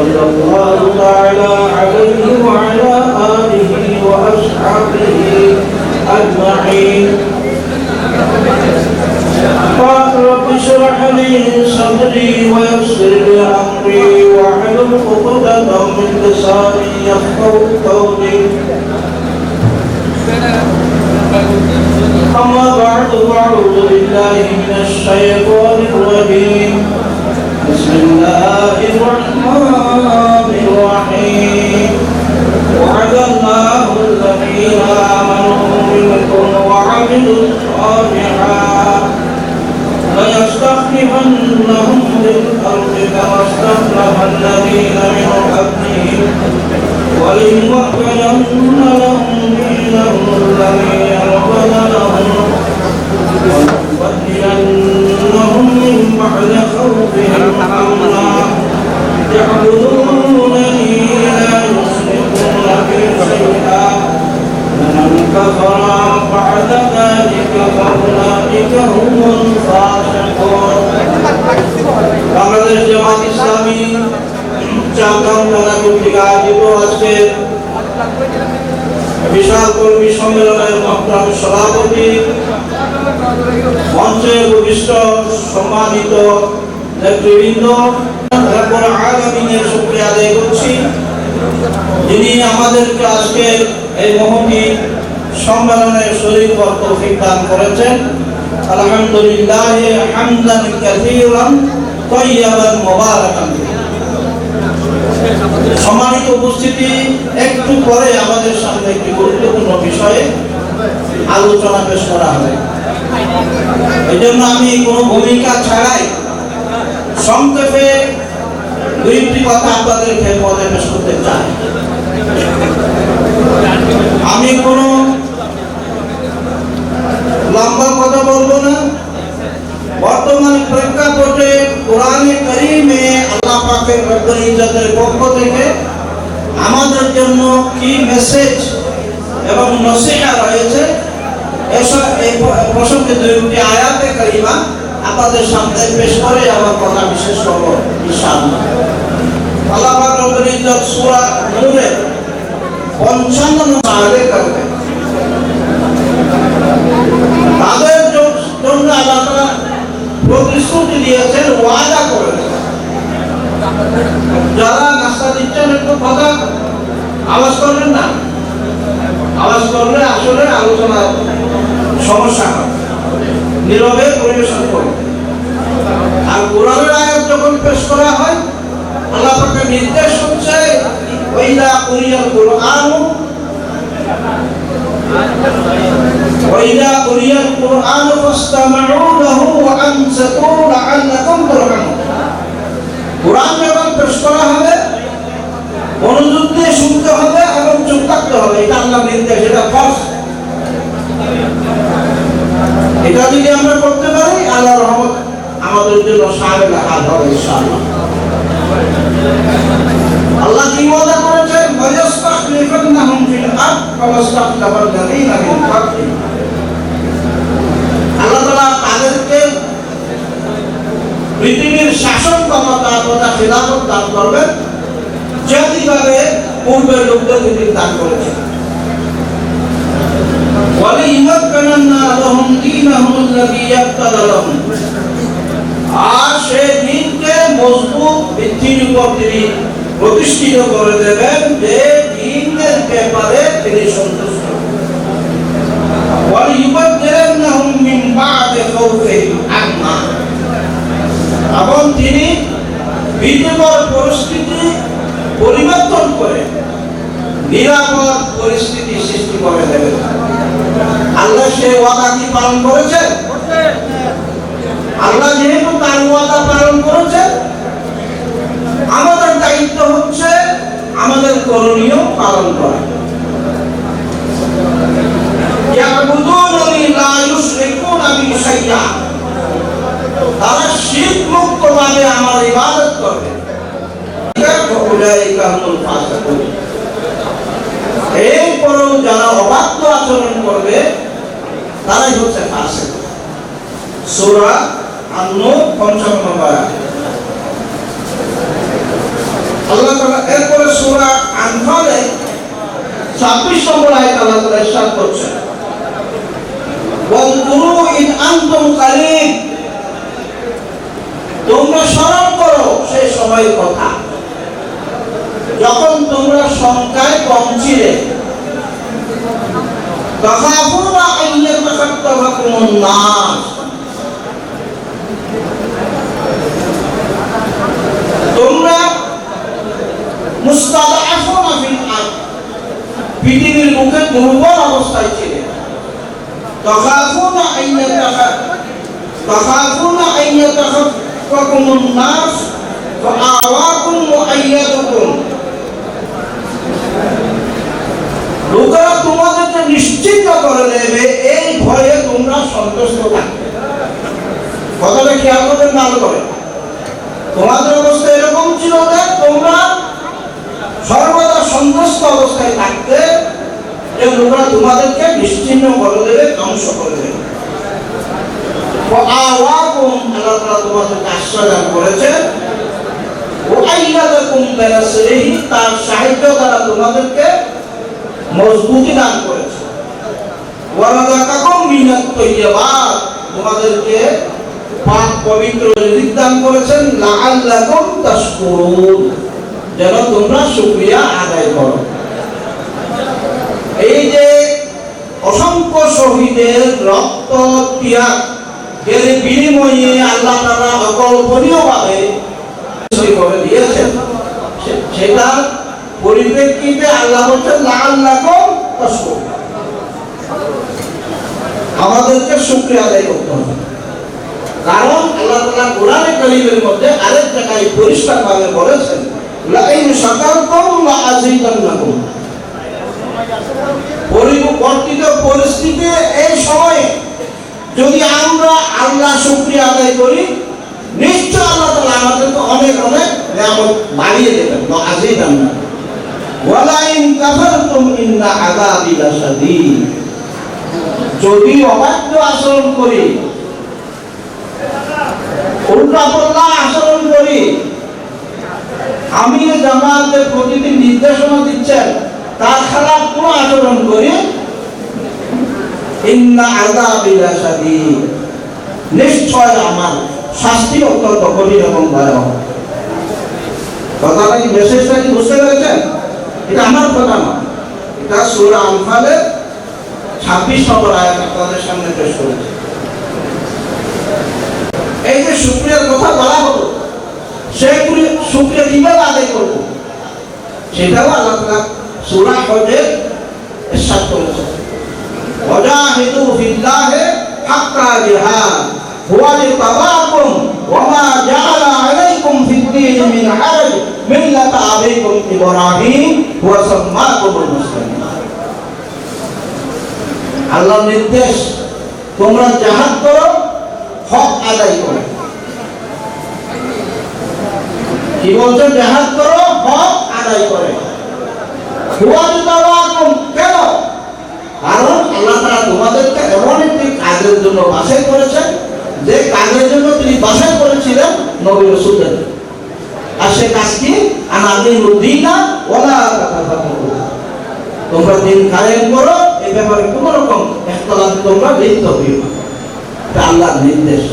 صلى الله تعالى عليه وعلى آله وأصحابه أجمعين. رب اشرح لي صدري ويسر لي أمري واحلل عقدة من لساني يفقهوا قولي. أما بعد فأعوذ بالله من الشيطان الرجيم. بسم الله الرحمن الرحيم. وعد الله الذين آمنوا منكم وعملوا الصالحات ليستخلفنهم في الأرض كما استخلف الذين من قبلهم وليمكنن لهم دينهم الذي يرضى لهم وليبدلنهم من بعد خوفهم أمنا يعبدونني لا يشركون بي شيئا فمن كفر بعد ذلك فأولئك هم الفاسقون. বাংলাদেশ জামাত ইসলামী চাঁদগাঁও থানা কর্তৃক আয়োজিত আজকে বিশাল কর্মী সম্মেলনের মহতারাম সভাপতি, মঞ্চে উপবিষ্ট সম্মানিত নেতৃবৃন্দ, রব্বুল আলামিনের শুকরিয়া আদায় করছি যিনি আমাদেরকে আজকে এই মহতি সম্মেলনে শরীক হওয়ার তৌফিক দান করেছেন। আলহামদুলিল্লাহ হামদান কাসীরান তাইয়্যিবান মুবারাকান। সম্মানিত উপস্থিতি, একটু পরে আমাদের সামনে একটি গুরুত্বপূর্ণ বিষয়ে আলোচনা পেশ করা হবে। এজন্য আমি কোনো ভূমিকা ছাড়াই সংক্ষেপে দুইটি কথা আপনাদেরকে পদে পেশ করতে চাই। আমি কোনো লম্বা কথা বলবো না। বর্তমান প্রেক্ষাপটে কোরআনে কারীমে আল্লাহ পাকের রব্বুল ইজ্জতের পক্ষ থেকে আমাদের জন্য কি মেসেজ এবং নসিহত রয়েছে, এসব এই প্রসঙ্গে দুইটি আয়াতে কারিমা আপনাদের সামনে পেশ করে আমার কথা বিশেষ করব ইনশাআল্লাহ। আল্লাহ পাক রব্বুল ইজ্জত সূরা নূরের 55 আয়াতে করবে তাদের জন্য আল্লাহ তাআলা প্রতিশ্রুতি দিয়েছেন, ওয়াদা করেছেন। যারা নাস্তা দিচ্ছেন একটু কথা আওয়াজ করবেন না, আওয়াজ করলে আসলে আলোচনা সমস্যা হয়। নীরবে পরিবেশন করুন। আর কোরআনের আয়াত যখন পেশ করা হয়, আল্লাহ পাকের নির্দেশ হচ্ছে ওয়াইদা কুরিয়াল কুরআন وإذا قرئ القرآن فاستمعوا له وأنصتوا لعلكم ترحمون। কুরআন যখন পেশ করা হবে মনোযোগ দিয়ে শুনতে হবে এবং চুপ থাকতে হবে। এটা আল্লাহর নির্দেশ, এটা ফরজ। এটা যদি আমরা করতে পারি আল্লাহর রহমত আমাদের জন্য সাহেব হাত হবে ইনশাআল্লাহ। আল্লাহ কি ওয়াদা করেছেন, ওয়ায়াস্তাখলিফান্নাহুম ফিল আরদ কামা ইসতাখলাফাল লাযীনা মিন ক্বাবলিহিম। আল্লাহ তাআলা তাদেরকে পৃথিবীর শাসন ক্ষমতা তথা খিলাফত দান করবেন, যেভাবে পূর্বের লোকদের দান করেছেন। ওয়ালিইমাক্কানান্না লাহুম দীনাহুম আল্লাযী ইয়ারতাদা লাহুম। আর সেই দিনকে মজবুত ভিত্তির উপর তিনি প্রতিষ্ঠিত করে দেবেন, যে দিনের ব্যাপারে তিনি সন্তুষ্ট। ওয়ালিইবাদদিলান্নাহুম মিন বা'দি খাউফিহিম আমনা। এবং তিনি ভীতিকর পরিস্থিতি পরিবর্তন করে নিরাপদ পরিস্থিতি সৃষ্টি করে দেবেন। আল্লাহ সেই ওয়াদা কি পালন করেছেন? আল্লাহ যেহেতু তার ওয়াদা পালন করেছেন, আমাদের দায়িত্ব হচ্ছে আমাদের করণীয় পালন করা। ইয়াবুদুনি লা ইউশরিকুনা বি শাইআ। তারা শিরক মুক্ত ভাবে আমার ইবাদত করবে। উলাইকা হুমুল ফাসিকুন। এরপরেও যারা অবাধ্য আচরণ করবে তারাই হচ্ছে ফাসিক। সূরা আন-নূর 55 নম্বর আয়াত। আল্লাহ 26 নম্বর আয়াত আল্লাহ তাআলা ইরশাদ করছেন, ওয়াজকুরু ইন আনতুম কালিল, তোমরা স্মরণ করো সেই সময়ের কথা যখন তোমরা সংখ্যায় কম ছিলে, তাখাফুনা আন ইয়াতাখাত্তাফাকুমুন নাস, তোমরা মুস্তাদআফুনা ফিল আরদ, পৃথিবীর মুখে দুর্বল অবস্থায় ছিলে, তাখাফুনা আন ইয়াতাখাত্তাফাকুমুন নাস ফাআওয়াকুম ওয়া আইয়াদাকুম, লোকেরা তোমাদেরকে নিশ্চিত করে দেবে এই ভয়ে তোমরা সন্তুষ্ট থাকবে। কথাটা খেয়াল করবেন, ভালো করে। তোমাদের অবস্থা এরকম ছিল যে তোমরা সর্বদা সন্তুষ্ট অবস্থায় থাকতে, যে লোকেরা তোমাদেরকে নিশ্চিন্ন করে দেবে, ধ্বংস করে দেবে। আওয়াকুম, আল্লাহ তাআলা তোমাদেরকে আশ্রয় দান করেছে, ওয়া আইয়াদাকুম বিনাসরিহি, তার সাহায্য দ্বারা তোমাদেরকে মজবুতি দান করেছে, ওয়া রাযাকাকুম মিনাত তাইয়্যিবাত, তোমাদেরকে পাক পবিত্র রিজিক দান করেছেন, লাআল্লাকুম তাশকুরুন, যেন তোমরা শুকরিয়া আদায় করো। এই যে অসংখ্য শহীদের রক্ত ত্যাগ এর বিনিময়ে আল্লাহ তাআলা অকল্পনীয়ভাবে সই করে দিয়েছেন, সেটা পরিপ্রেক্ষিতে আল্লাহ বলছেন লাআল্লাকুম তাশকুরুন, আমাদেরকে শুকরিয়া আদায় করতে হবে। কারণ আল্লাহ তাআলা কোরআনে কারীমের মধ্যে আরেক জায়গায় পরিষ্কারভাবে বলেছেন, লাইন শাকারতুম লাআযীদান্নাকুম, পরিবর্তিত পরিস্থিতিতে এই সময়ে যদি আমরা আল্লাহ শুকরিয়া আদায় করি, নিশ্চয় আল্লাহ তাআলা আমাদেরকে অনেক অনেক নিয়ামত বাড়িয়ে দেবেন, লাআযীদান্নাকুম, ওয়া লাইন কাফারতুম ইন্না আযাবি লাশাদীদ, যদি অবাধ্য আচরণ করি, উল্টাপাল্টা আচরণ করি, আমির জামাতের প্রতিদিন নির্দেশনা দিচ্ছেন তার খারাপ কোন আচরণ করি, ইন্না আযাবি লাশাদীদ, নিশ্চয় আমার শাস্তি অত্যন্ত কঠিন এবং ভয়াবহ। কথাটা কি, মেসেজটা কি বুঝতে পেরেছেন? এটা আমার কথা না, এটা সূরা আনফালের 26 নম্বর আয়াত আপনাদের সামনে পেশ করেছি। এই যে শুকরিয়ার কথা বলা হলো, সেইগুলি শুকরিয়া কিভাবে আদায় করব সেটাও আল্লাহ তাআলা সূরা হজের ইরশাদ করেছেন, ওয়াজাহিদু ফিল্লাহি হাক্কা জিহাদ হুয়া ইজতাবাকুম ওয়া মা জাআলা আলাইকুম ফিদ-দীন মিন হারাজ মিল্লাতা আবিকুম ইব্রাহিম ওয়া সাম্মাকুমুল মুসলিমিন। আল্লাহর নির্দেশ, তোমরা জিহাদ করো, হক আদায় করো। কি বলছেন? জিহাদ করো, হক আদায় করে। হুয়া ইজতাবাকুম, কেন? কারণ আল্লাহ তাআলা তোমাদেরকে এমন একটি কাজের জন্য বাছাই করেছেন, যে কাজের জন্য তিনি বাছাই করেছিলেন নবী রাসূলদের। আর সে কাজ কি? আনাদিনুদ্দিনা ওয়ালা তাতাফাররাকু, তোমরা দিন কায়েম করো, এই ব্যাপারে কোন রকম ইখতিলাফ তোমরা লিপ্ত হইও না। এটা আল্লাহর নির্দেশ।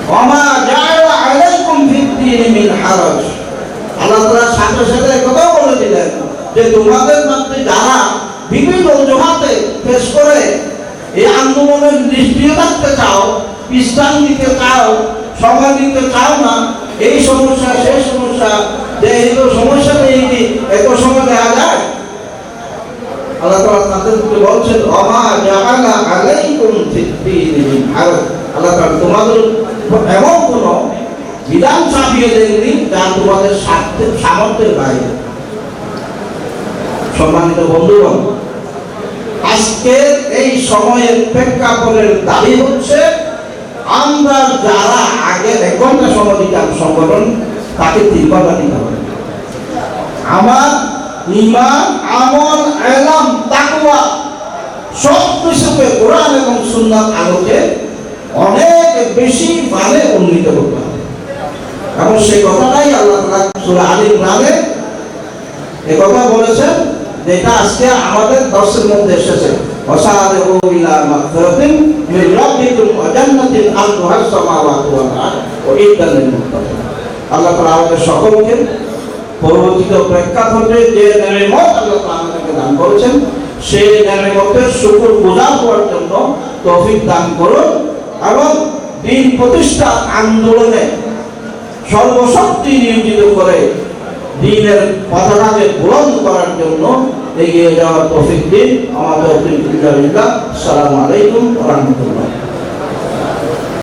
ওয়ামা জাআলা আলাইকুম ফিদ-দীন মিন হারাজ, আল্লাহ তাআলা সাথে সাথে কথা বলে দিলেন যে তোমাদের মধ্যে যারা বিভিন্ন অজুহাতে পেশ করে এই আন্দোলনের নিষ্ক্রিয় থাকতে চাও, বিশ্রাম নিতে চাও, সময় দিতে চাও না, এই সমস্যা সেই সমস্যা, যে এই সমস্যা নেই, এত সময় দেওয়া যায়? আল্লাহ তাআলা তাদেরকে বলছেন, ওয়ামা জাআলা আলাইকুম ফিদ-দীন মিন হারাজ, আল্লাহ তাআলা তোমাদের এমন কোন বিধান চাপিয়ে দেননি যা তোমাদের সামর্থ্যের বাইরে। সম্মানিত বন্ধুগণ, আজকে এই সময়ের প্রেক্ষাপটের দাবি হচ্ছে আমরা যারা আগে 1 ঘন্টা সময় দিতাম সংগঠন, তাকে 3 ঘন্টা দিতে হবে। আমার ঈমান, আমল, ইলম, তাকওয়া সব কিছুকে কোরআন এবং সুন্নাত আলোকে অনেক বেশি মানে উন্নীত করতে হবে। এবং সেই কথাটাই আল্লাহ তাআলা সূরা আল ইমরানে এই কথা বলেছেন, যেটা আজকে আমাদের দর্শের মধ্যে এসেছে, ওয়াসারিউ ইলা মাগফিরাতিন মির রাব্বিকুম ওয়া জান্নাতিন আরদুহা আস-সামাওয়াতু ওয়াল আরদ উইদ্দাত লিল মুত্তাকিন। আল্লাহ তাআলা আমাদের সকলকে পরবর্তীত প্রেক্ষাপটে যে নেয়ামত আল্লাহ তাআলা আমাদেরকে দান করেছেন সেই নেয়ামতের শুকর গুজার হওয়ার জন্য তৌফিক দান করুন এবং দ্বীন প্রতিষ্ঠা আন্দোলনে সর্বশক্তি নিয়োজিত করে দ্বীনের পতাকাকে বুলন্দ করার জন্য এগিয়ে যাওয়ার তৌফিক দিন। আমাদের আসসালামু আলাইকুম ওয়া রাহমাতুল্লাহ।